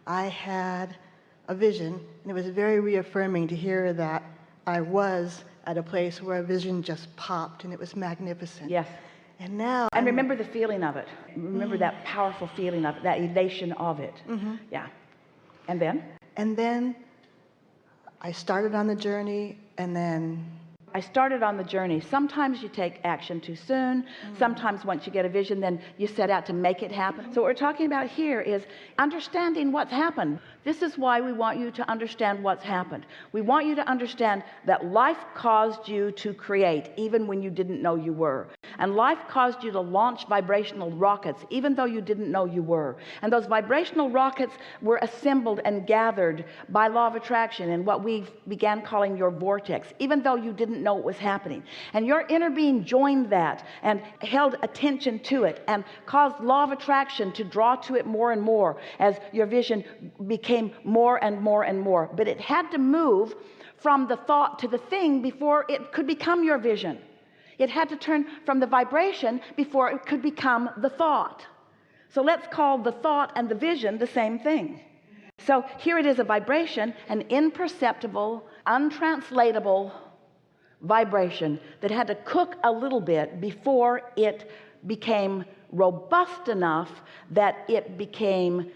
I had a vision, and it was very reaffirming to hear that I was at a place where a vision just popped, and it was magnificent. Yes. And now, And remember the feeling of it. Remember that powerful feeling of it, that elation of it. Yeah. And then? And then I started on the journey, and then I started on the journey. Sometimes you take action too soon. Sometimes once you get a vision, then you set out to make it happen. So what we're talking about here is understanding what's happened. This is why we want you to understand what's happened. We want you to understand that life caused you to create even when you didn't know you were. And life caused you to launch vibrational rockets even though you didn't know you were. And those vibrational rockets were assembled and gathered by law of attraction in what we began calling your vortex, even though you didn't know it was happening. And your inner being joined that and held attention to it and caused law of attraction to draw to it more and more as your vision became more and more and more. But it had to move from the thought to the thing before it could become your vision. It had to turn from the vibration before it could become the thought. So let's call the thought and the vision the same thing. So here it is, a vibration, an imperceptible, untranslatable vibration that had to cook a little bit before it became robust enough that it became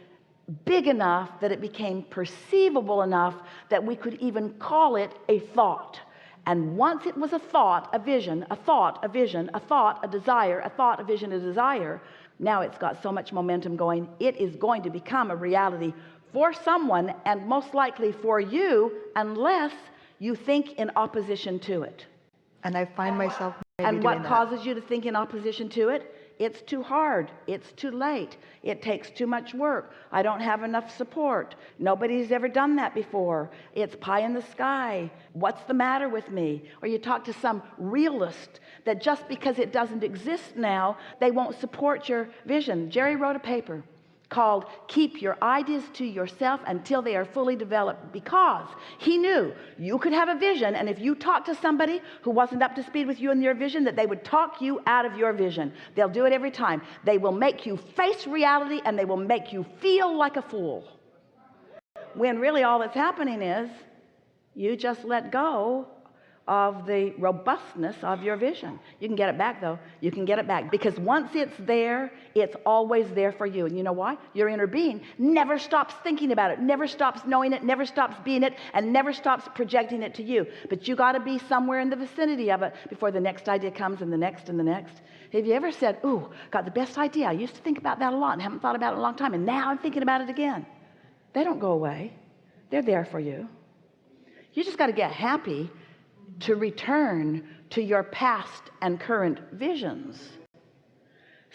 big enough, that it became perceivable enough that we could even call it a thought. And once it was a thought, a vision, a thought, a vision, a thought, a desire, a thought, a vision, a desire, now it's got so much momentum going, it is going to become a reality for someone, and most likely for you, unless you think in opposition to it. And I find myself maybe And what doing causes you to think in opposition to it? It's too hard. It's too late. It takes too much work. I don't have enough support. Nobody's ever done that before. It's pie in the sky. What's the matter with me? Or you talk to some realist that just because it doesn't exist now, they won't support your vision. Jerry wrote a paper called Keep Your Ideas to Yourself Until They Are Fully Developed, because he knew you could have a vision, and if you talk to somebody who wasn't up to speed with you in your vision, that they would talk you out of your vision. They'll do it every time. They will make you face reality, and they will make you feel like a fool, when really all that's happening is you just let go of the robustness of your vision. You can get it back, though. You can get it back, because once it's there, it's always there for you. And you know why? Your inner being never stops thinking about it, never stops knowing it, never stops being it, and never stops projecting it to you. But you got to be somewhere in the vicinity of it before the next idea comes, and the next and the next. Have you ever said, ooh, got the best idea, I used to think about that a lot and haven't thought about it in a long time, and now I'm thinking about it again? They don't go away. They're there for you. You just got to get happy to return to your past and current visions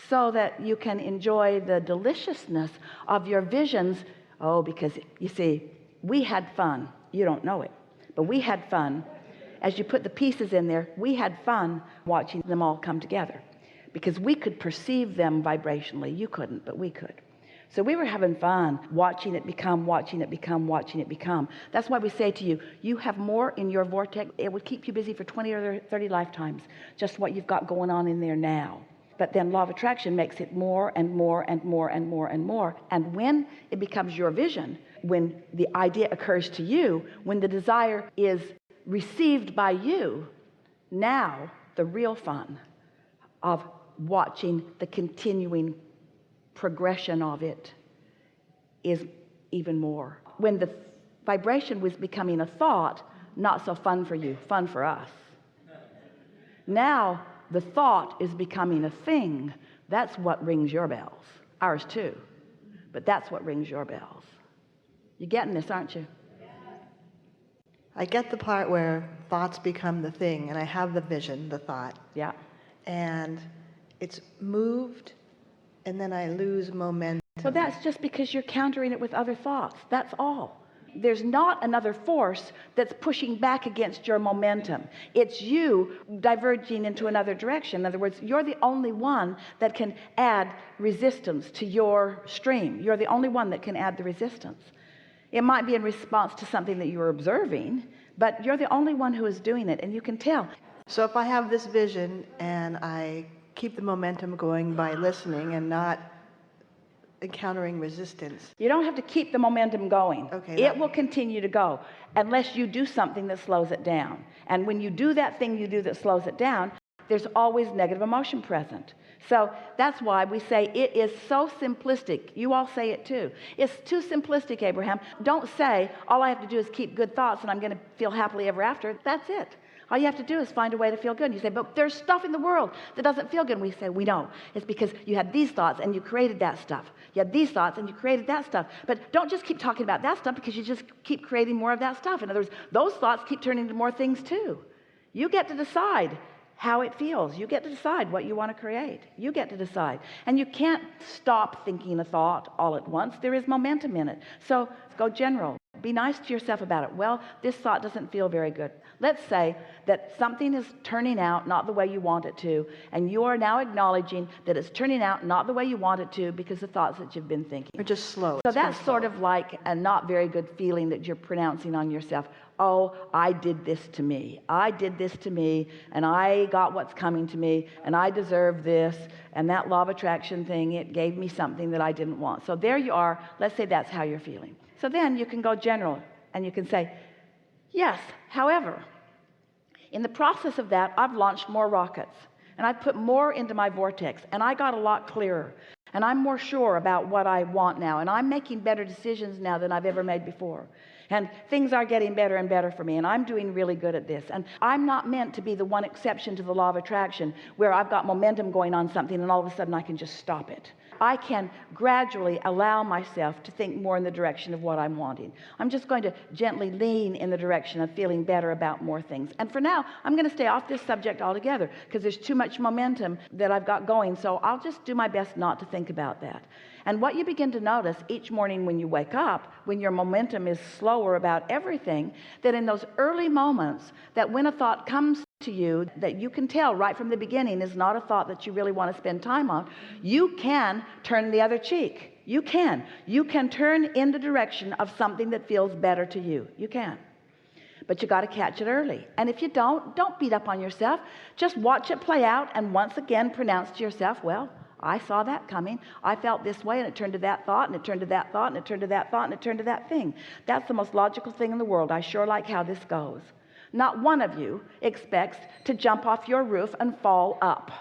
so that you can enjoy the deliciousness of your visions. Oh, because you see, we had fun. You don't know it, but we had fun. As you put the pieces in there, we had fun watching them all come together, because we could perceive them vibrationally. You couldn't, but we could. So we were having fun watching it become, watching it become, watching it become. That's why we say to you, you have more in your vortex. It would keep you busy for 20 or 30 lifetimes, just what you've got going on in there now. But then law of attraction makes it more and more and more and more and more. And when it becomes your vision, when the idea occurs to you, when the desire is received by you, now the real fun of watching the continuing progression of it is even more. When the vibration was becoming a thought, not so fun for you, fun for us. Now the thought is becoming a thing. That's what rings your bells. Ours too, but that's what rings your bells. You're getting this, aren't you? I get the part where thoughts become the thing, and I have the vision, the thought. Yeah. And it's moved, and then I lose momentum. Well, that's just because you're countering it with other thoughts. That's all. There's not another force that's pushing back against your momentum. It's you diverging into another direction. In other words, you're the only one that can add resistance to your stream. You're the only one that can add the resistance. It might be in response to something that you're observing, but you're the only one who is doing it, and you can tell. So if I have this vision and I keep the momentum going by listening and not encountering resistance. You don't have to keep the momentum going. Okay, It will continue to go unless you do something that slows it down. And when you do that thing you do that slows it down, there's always negative emotion present. So that's why we say it is so simplistic. You all say it too. It's too simplistic, Abraham. Don't say, all I have to do is keep good thoughts and I'm going to feel happily ever after. That's it. All you have to do is find a way to feel good. And you say, but there's stuff in the world that doesn't feel good. And we say, we know. It's because you had these thoughts and you created that stuff. You had these thoughts and you created that stuff. But don't just keep talking about that stuff, because you just keep creating more of that stuff. In other words, those thoughts keep turning into more things too. You get to decide how it feels. You get to decide what you want to create. You get to decide. And you can't stop thinking a thought all at once. There is momentum in it. So go general. Be nice to yourself about it. Well, this thought doesn't feel very good. Let's say that something is turning out not the way you want it to, and you are now acknowledging that it's turning out not the way you want it to because of thoughts that you've been thinking. Or just slow. So that's sort of like a not very good feeling that you're pronouncing on yourself. Oh, I did this to me. I did this to me, and I got what's coming to me, and I deserve this, and that law of attraction thing, it gave me something that I didn't want. So there you are. Let's say that's how you're feeling. So then you can go general, and you can say, yes, however, in the process of that, I've launched more rockets, and I've put more into my vortex, and I got a lot clearer, and I'm more sure about what I want now, and I'm making better decisions now than I've ever made before. And things are getting better and better for me, and I'm doing really good at this. And I'm not meant to be the one exception to the law of attraction where I've got momentum going on something and all of a sudden I can just stop it. I can gradually allow myself to think more in the direction of what I'm wanting. I'm just going to gently lean in the direction of feeling better about more things. And for now, I'm going to stay off this subject altogether because there's too much momentum that I've got going. So I'll just do my best not to think about that. And what you begin to notice each morning when you wake up, when your momentum is slower about everything, that in those early moments, that when a thought comes to you that you can tell right from the beginning is not a thought that you really want to spend time on, you can turn the other cheek. You can turn in the direction of something that feels better to you. You can. But you got to catch it early. And if you don't beat up on yourself. Just watch it play out and once again pronounce to yourself, well, I saw that coming. I felt this way, and it turned to that thought, and it turned to that thought, and it turned to that thought, and it turned to that thing. That's the most logical thing in the world. I sure like how this goes. Not one of you expects to jump off your roof and fall up.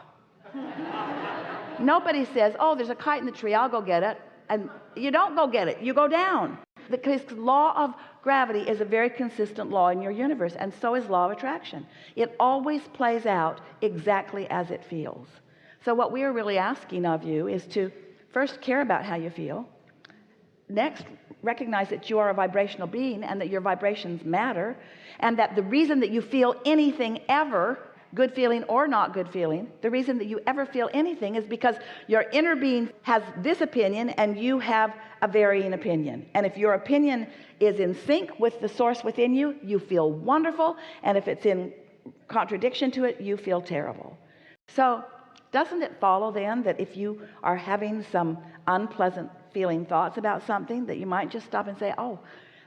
Nobody says, oh, there's a kite in the tree, I'll go get it. And you don't go get it, you go down. Because law of gravity is a very consistent law in your universe, and so is law of attraction. It always plays out exactly as it feels. So what we are really asking of you is to first care about how you feel. Next, recognize that you are a vibrational being and that your vibrations matter, and that the reason that you feel anything ever, good feeling or not good feeling, the reason that you ever feel anything is because your inner being has this opinion and you have a varying opinion. And if your opinion is in sync with the source within you, you feel wonderful, and if it's in contradiction to it, you feel terrible. So doesn't it follow then that if you are having some unpleasant feeling thoughts about something, that you might just stop and say, oh,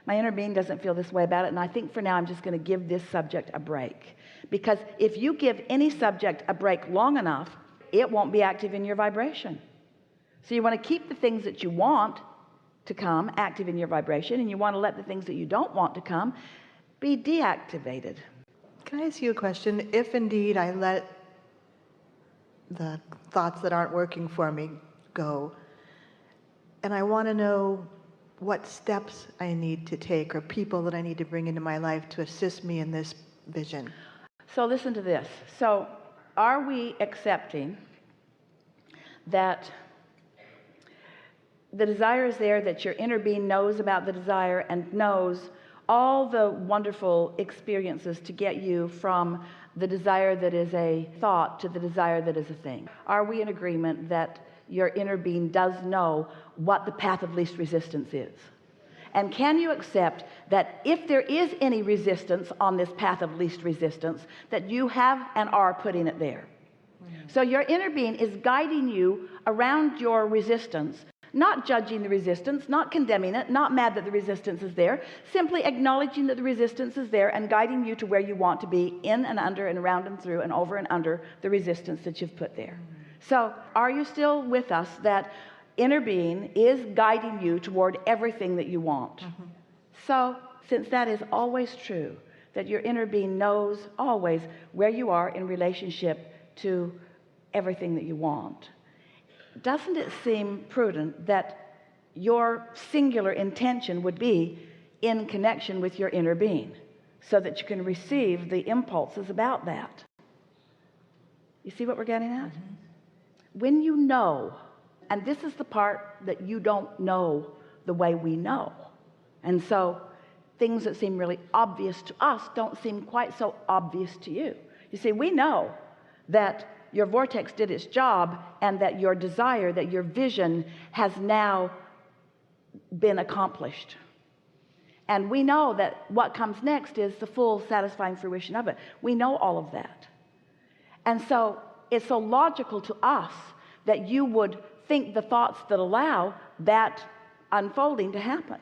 my inner being doesn't feel this way about it, and I think for now I'm just going to give this subject a break. Because if you give any subject a break long enough, it won't be active in your vibration. So you want to keep the things that you want to come active in your vibration, and you want to let the things that you don't want to come be deactivated. Can I ask you a question? If indeed I let the thoughts that aren't working for me go, and I want to know what steps I need to take or people that I need to bring into my life to assist me in this vision. So listen to this. So are we accepting that the desire is there, that your inner being knows about the desire and knows all the wonderful experiences to get you from the desire that is a thought to the desire that is a thing? Are we in agreement that your inner being does know what the path of least resistance is? And can you accept that if there is any resistance on this path of least resistance, that you have and are putting it there? So your inner being is guiding you around your resistance, not judging the resistance, not condemning it, not mad that the resistance is there, simply acknowledging that the resistance is there and guiding you to where you want to be, in and under and around and through and over and under the resistance that you've put there. So are you still with us that inner being is guiding you toward everything that you want. So since that is always true, that your inner being knows always where you are in relationship to everything that you want, doesn't it seem prudent that your singular intention would be in connection with your inner being, so that you can receive the impulses about that? You see what we're getting at? When you know, and this is the part that you don't know the way we know, and so things that seem really obvious to us don't seem quite so obvious to you. You see, we know that your vortex did its job, and that your desire, that your vision has now been accomplished, and we know that what comes next is the full satisfying fruition of it. We know all of that, and so it's so logical to us that you would think the thoughts that allow that unfolding to happen.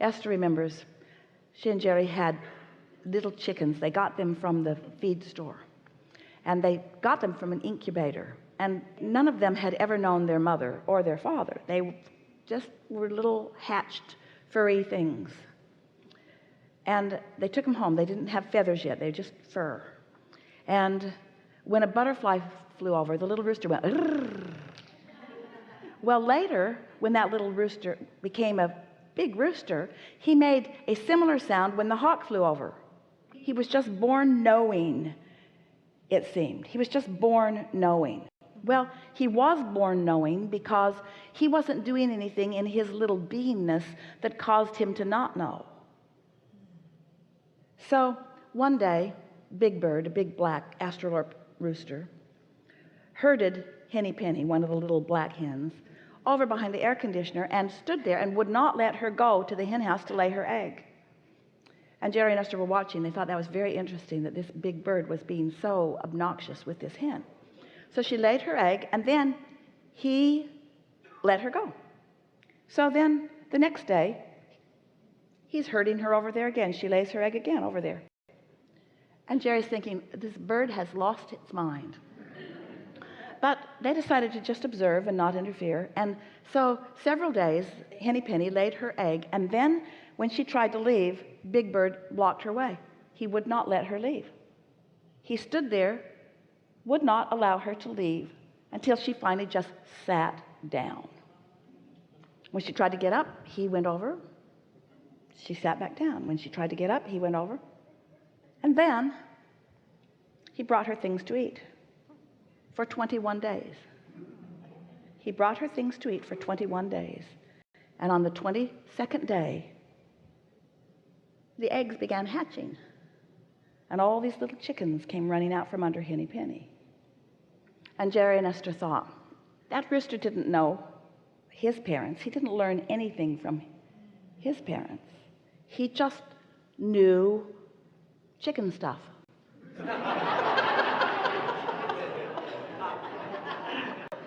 Esther remembers she and Jerry had little chickens. They got them from the feed store, and they got them from an incubator, and none of them had ever known their mother or their father. They just were little hatched furry things, and they took them home. They didn't have feathers yet, they were just fur. And when a butterfly flew over, the little rooster went "Rrrr." Well, later, when that little rooster became a big rooster, he made a similar sound when the hawk flew over. He was just born knowing, it seemed. He was just born knowing. Well, he was born knowing because he wasn't doing anything in his little beingness that caused him to not know. So one day, Big Bird, a big black Astrolorp rooster, herded Henny Penny, one of the little black hens, over behind the air conditioner and stood there and would not let her go to the hen house to lay her egg. And Jerry and Esther were watching. They thought that was very interesting, that this big bird was being so obnoxious with this hen. So she laid her egg, and then he let her go. So then the next day, he's herding her over there again. She lays her egg again over there. And Jerry's thinking, this bird has lost its mind. But they decided to just observe and not interfere. And so several days, Henny Penny laid her egg, and then when she tried to leave, Big Bird blocked her way. He would not let her leave. He stood there, would not allow her to leave, until she finally just sat down. When she tried to get up, he went over. She sat back down. When she tried to get up, he went over. And then he brought her things to eat for 21 days. He brought her things to eat for 21 days. And on the 22nd day, the eggs began hatching. And all these little chickens came running out from under Henny Penny. And Jerry and Esther thought, that rooster didn't know his parents. He didn't learn anything from his parents. He just knew chicken stuff.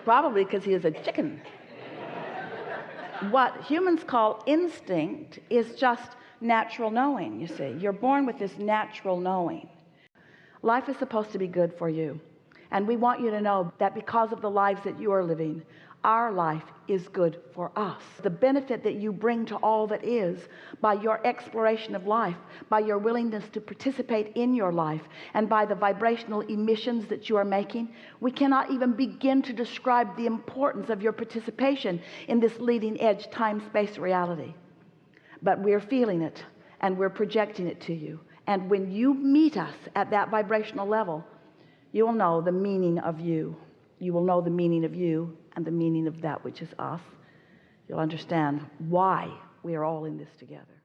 Probably because he is a chicken. What humans call instinct is just natural knowing, you see. You're born with this natural knowing. Life is supposed to be good for you. And we want you to know that because of the lives that you are living, our life is good for us. The benefit that you bring to all that is by your exploration of life, by your willingness to participate in your life, and by the vibrational emissions that you are making, we cannot even begin to describe the importance of your participation in this leading edge time-space reality. But we're feeling it, and we're projecting it to you. And when you meet us at that vibrational level, you will know the meaning of you. You will know the meaning of you and the meaning of that which is us. You'll understand why we are all in this together.